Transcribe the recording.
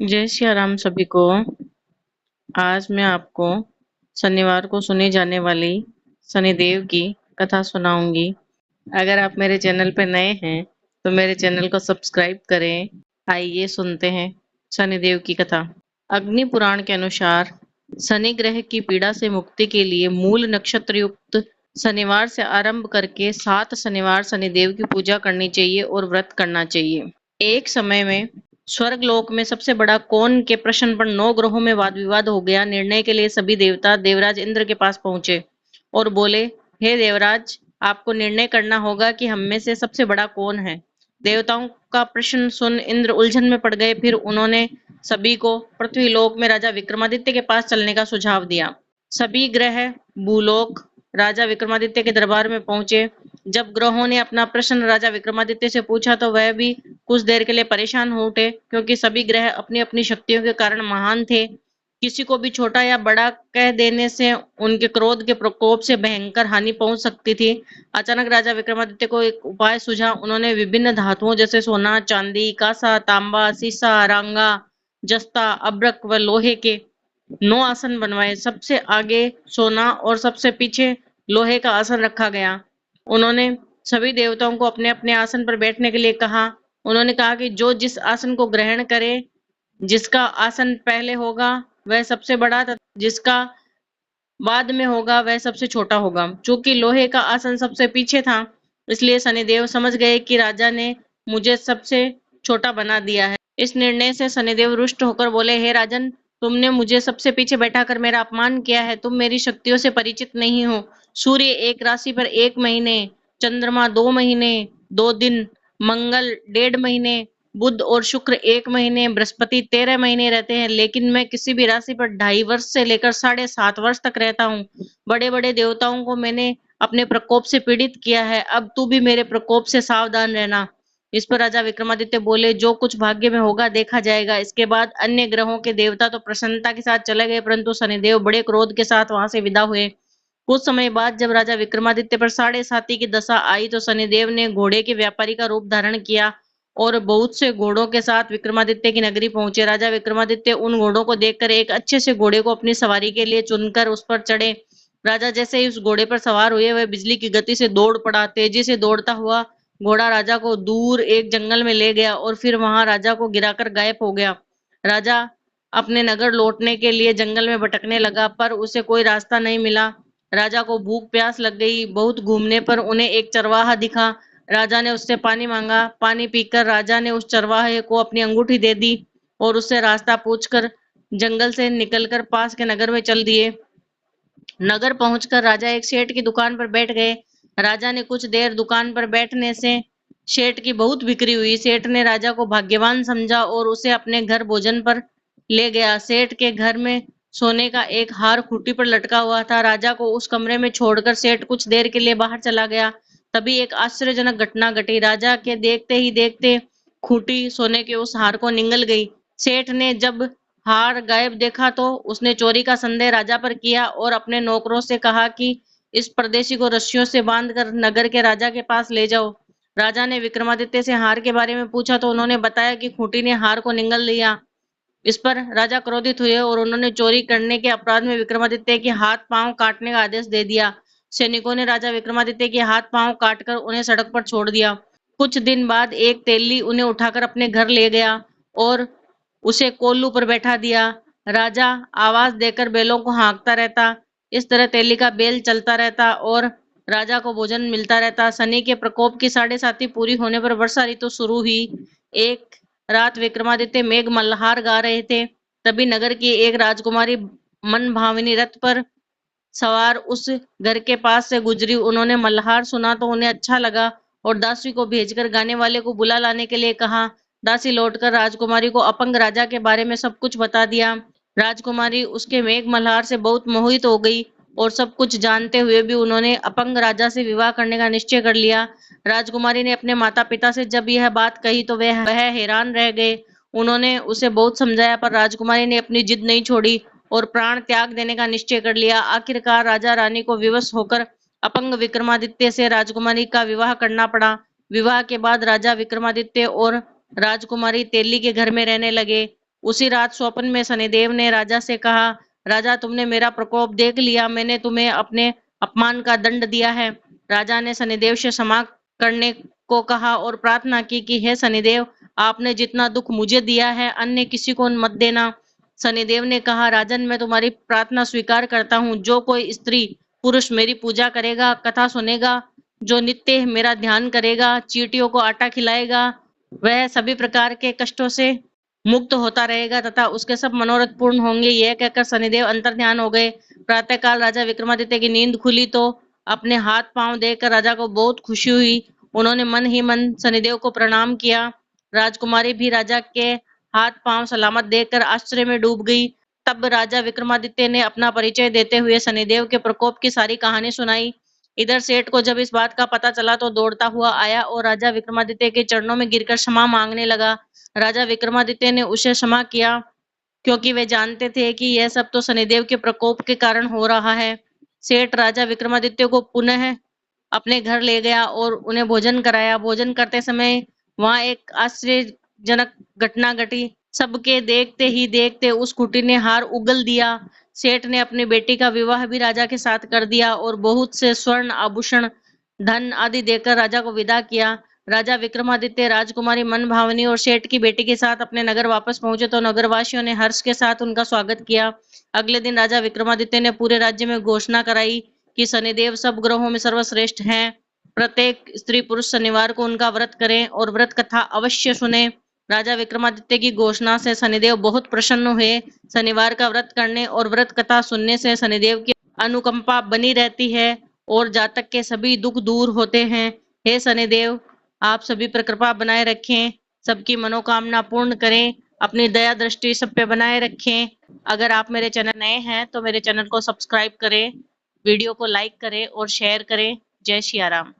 जय सिया राम सभी को। आज मैं आपको शनिवार को सुनी जाने वाली शनिदेव की कथा सुनाऊंगी। अगर आप मेरे चैनल पर नए हैं तो मेरे चैनल को सब्सक्राइब करें। आइए सुनते हैं शनिदेव की कथा। अग्नि पुराण के अनुसार शनि ग्रह की पीड़ा से मुक्ति के लिए मूल नक्षत्र युक्त शनिवार से आरंभ करके 7 शनिवार शनिदेव की पूजा करनी चाहिए और व्रत करना चाहिए। एक समय में स्वर्ग लोक में सबसे बड़ा कौन के प्रश्न पर 9 ग्रहों में वाद विवाद हो गया। निर्णय के लिए सभी देवता देवराज इंद्र के पास पहुंचे और बोले, हे देवराज, आपको निर्णय करना होगा कि हम में से सबसे बड़ा कौन है। देवताओं का प्रश्न सुन इंद्र उलझन में पड़ गए। फिर उन्होंने सभी को पृथ्वीलोक में राजा विक्रमादित्य के पास चलने का सुझाव दिया। सभी ग्रह भूलोक राजा विक्रमादित्य के दरबार में पहुंचे। जब ग्रहों ने अपना प्रश्न राजा विक्रमादित्य से पूछा तो वह भी कुछ देर के लिए परेशान हो उठे, क्योंकि सभी ग्रह अपनी अपनी शक्तियों के कारण महान थे। किसी को भी छोटा या बड़ा कह देने से उनके क्रोध के प्रकोप से भयंकर हानि पहुंच सकती थी। अचानक राजा विक्रमादित्य को एक उपाय सूझा। उन्होंने विभिन्न धातुओं जैसे सोना, चांदी, कांसा, तांबा, सीसा, रांगा, जस्ता, अब्रक व लोहे के 9 आसन बनवाए। सबसे आगे सोना और सबसे पीछे लोहे का आसन रखा गया। उन्होंने सभी देवताओं को अपने अपने आसन पर बैठने के लिए कहा। उन्होंने कहा कि जो जिस आसन को ग्रहण करे, जिसका आसन पहले होगा वह सबसे बड़ा तथा जिसका बाद में होगा वह सबसे छोटा होगा। चूंकि लोहे का आसन सबसे पीछे था, इसलिए शनिदेव समझ गए कि राजा ने मुझे सबसे छोटा बना दिया है। इस निर्णय से शनिदेव रुष्ट होकर बोले, हे राजन, तुमने मुझे सबसे पीछे बैठाकर मेरा अपमान किया है। तुम मेरी शक्तियों से परिचित नहीं हो। सूर्य एक राशि पर 1 महीने, चंद्रमा 2 महीने 2 दिन, मंगल 1.5 महीने, बुध और शुक्र 1 महीने, बृहस्पति 13 महीने रहते हैं। लेकिन मैं किसी भी राशि पर 2.5 वर्ष से लेकर 7.5 वर्ष तक रहता हूँ। बड़े बड़े देवताओं को मैंने अपने प्रकोप से पीड़ित किया है। अब तू भी मेरे प्रकोप से सावधान रहना। इस पर राजा विक्रमादित्य बोले, जो कुछ भाग्य में होगा देखा जाएगा। इसके बाद अन्य ग्रहों के देवता तो प्रसन्नता के साथ चले गए, परंतु शनिदेव बड़े क्रोध के साथ वहां से विदा हुए। कुछ समय बाद जब राजा विक्रमादित्य पर 7.5 की दशा आई तो शनिदेव ने घोड़े के व्यापारी का रूप धारण किया और बहुत से घोड़ों के साथ विक्रमादित्य की नगरी पहुंचे। राजा विक्रमादित्य उन घोड़ों को देखकर एक अच्छे से घोड़े को अपनी सवारी के लिए चुनकर उस पर चढ़े। राजा जैसे ही उस घोड़े पर सवार हुए, वह बिजली की गति से दौड़ पड़ा। तेजी से दौड़ता हुआ घोड़ा राजा को दूर एक जंगल में ले गया और फिर वहां राजा को गिराकर गायब हो गया। राजा अपने नगर लौटने के लिए जंगल में भटकने लगा, पर उसे कोई रास्ता नहीं मिला। राजा को भूख प्यास लग गई। बहुत घूमने पर उन्हें एक चरवाहा दिखा। राजा ने उससे पानी मांगा। पानी पीकर राजा ने उस चरवाहे को अपनी अंगूठी दे दी और उससे रास्ता पूछकर जंगल से निकलकर पास के नगर में चल दिए। नगर पहुंचकर राजा एक सेठ की दुकान पर बैठ गए। राजा ने कुछ देर दुकान पर बैठने से सेठ की बहुत बिक्री हुई। सेठ ने राजा को भाग्यवान समझा और उसे अपने घर भोजन पर ले गया। सेठ के घर में सोने का एक हार खूंटी पर लटका हुआ था। राजा को उस कमरे में छोड़कर सेठ कुछ देर के लिए बाहर चला गया। तभी एक आश्चर्यजनक घटना घटी। राजा के देखते ही देखते खूंटी सोने के उस हार को निगल गई। सेठ ने जब हार गायब देखा तो उसने चोरी का संदेह राजा पर किया और अपने नौकरों से कहा कि इस परदेशी को रस्सियों से बांधकर नगर के राजा के पास ले जाओ। राजा ने विक्रमादित्य से हार के बारे में पूछा तो उन्होंने बताया कि खूंटी ने हार को निगल लिया। इस पर राजा क्रोधित हुए और उन्होंने चोरी करने के अपराध में विक्रमादित्य के हाथ पांव काटने का आदेश दे दिया। सैनिकों ने राजा विक्रमादित्य के हाथ पांव काटकर उन्हें सड़क पर छोड़ दिया। कुछ दिन बाद एक तेली उन्हें उठाकर अपने घर ले गया और उसे कोल्लू पर बैठा दिया। राजा आवाज देकर बैलों को हाँकता रहता। इस तरह तेली का बैल चलता रहता और राजा को भोजन मिलता रहता। शनि के प्रकोप की 7.5 पूरी होने पर वर्षा ऋतु शुरू हुई। एक रात विक्रमादित्य मेघ मल्हार गा रहे थे। तभी नगर की एक राजकुमारी मन भाविनी रथ पर सवार उस घर के पास से गुजरी। उन्होंने मल्हार सुना तो उन्हें अच्छा लगा और दासी को भेजकर गाने वाले को बुला लाने के लिए कहा। दासी लौटकर राजकुमारी को अपंग राजा के बारे में सब कुछ बता दिया। राजकुमारी उसके मेघ मल्हार से बहुत मोहित हो गई और सब कुछ जानते हुए भी उन्होंने अपंग राजा से विवाह करने का निश्चय कर लिया। राजकुमारी ने अपने माता पिता से जब यह बात कही तो वह हैरान रह गए। उन्होंने उसे बहुत समझाया, पर राजकुमारी ने अपनी जिद नहीं छोड़ी और प्राण त्याग देने का निश्चय कर लिया। आखिरकार राजा रानी को विवश होकर अपंग विक्रमादित्य से राजकुमारी का विवाह करना पड़ा। विवाह के बाद राजा विक्रमादित्य और राजकुमारी तेली के घर में रहने लगे। उसी रात स्वप्न में शनिदेव ने राजा से कहा, राजा तुमने मेरा प्रकोप देख लिया, मैंने तुम्हें अपने अपमान का दंड दिया है। राजा ने शनिदेव से क्षमा करने को कहा और प्रार्थना की कि हे शनिदेव, आपने जितना दुख मुझे दिया है अन्य किसी को मत देना। शनिदेव ने कहा, राजन मैं तुम्हारी प्रार्थना स्वीकार करता हूँ। जो कोई स्त्री पुरुष मेरी पूजा करेगा, कथा सुनेगा, जो नित्य मेरा ध्यान करेगा, चींटियों को आटा खिलाएगा, वह सभी प्रकार के कष्टों से मुक्त होता रहेगा तथा उसके सब मनोरथ पूर्ण होंगे। यह कहकर शनिदेव अंतर्ध्यान हो गए। प्रातःकाल राजा विक्रमादित्य की नींद खुली तो अपने हाथ पांव देखकर राजा को बहुत खुशी हुई। उन्होंने मन ही मन शनिदेव को प्रणाम किया। राजकुमारी भी राजा के हाथ पांव सलामत देखकर आश्चर्य में डूब गई। तब राजा विक्रमादित्य ने अपना परिचय देते हुए शनिदेव के प्रकोप की सारी कहानी सुनाई। इधर सेठ को जब इस बात का पता चला तो दौड़ता हुआ आया और राजा विक्रमादित्य के चरणों में गिरकर क्षमा मांगने लगा। राजा विक्रमादित्य ने उसे क्षमा किया क्योंकि वे जानते थे कि यह सब तो शनिदेव के प्रकोप के कारण हो रहा है। सेठ राजा विक्रमादित्य को पुनः अपने घर ले गया और उन्हें भोजन कराया। भोजन करते समय वहां एक आश्चर्यजनक घटना घटी। सबके देखते ही देखते उस कुटीर ने हार उगल दिया। सेठ ने अपनी बेटी का विवाह भी राजा के साथ कर दिया और बहुत से स्वर्ण आभूषण धन आदि देकर राजा को विदा किया। राजा विक्रमादित्य राजकुमारी मनभावनी और सेठ की बेटी के साथ अपने नगर वापस पहुंचे तो नगरवासियों ने हर्ष के साथ उनका स्वागत किया। अगले दिन राजा विक्रमादित्य ने पूरे राज्य में घोषणा कराई कि शनिदेव सब ग्रहों में सर्वश्रेष्ठ हैं। प्रत्येक स्त्री पुरुष शनिवार को उनका व्रत करें और व्रत कथा अवश्य सुने। राजा विक्रमादित्य की घोषणा से शनिदेव बहुत प्रसन्न हुए। शनिवार का व्रत करने और व्रत कथा सुनने से शनिदेव की अनुकंपा बनी रहती है और जातक के सभी दुख दूर होते हैं। हे शनिदेव, आप सभी पर कृपा बनाए रखें, सबकी मनोकामना पूर्ण करें, अपनी दया दृष्टि सब पे बनाए रखें। अगर आप मेरे चैनल नए हैं तो मेरे चैनल को सब्सक्राइब करें, वीडियो को लाइक करें और शेयर करें। जय सिया राम।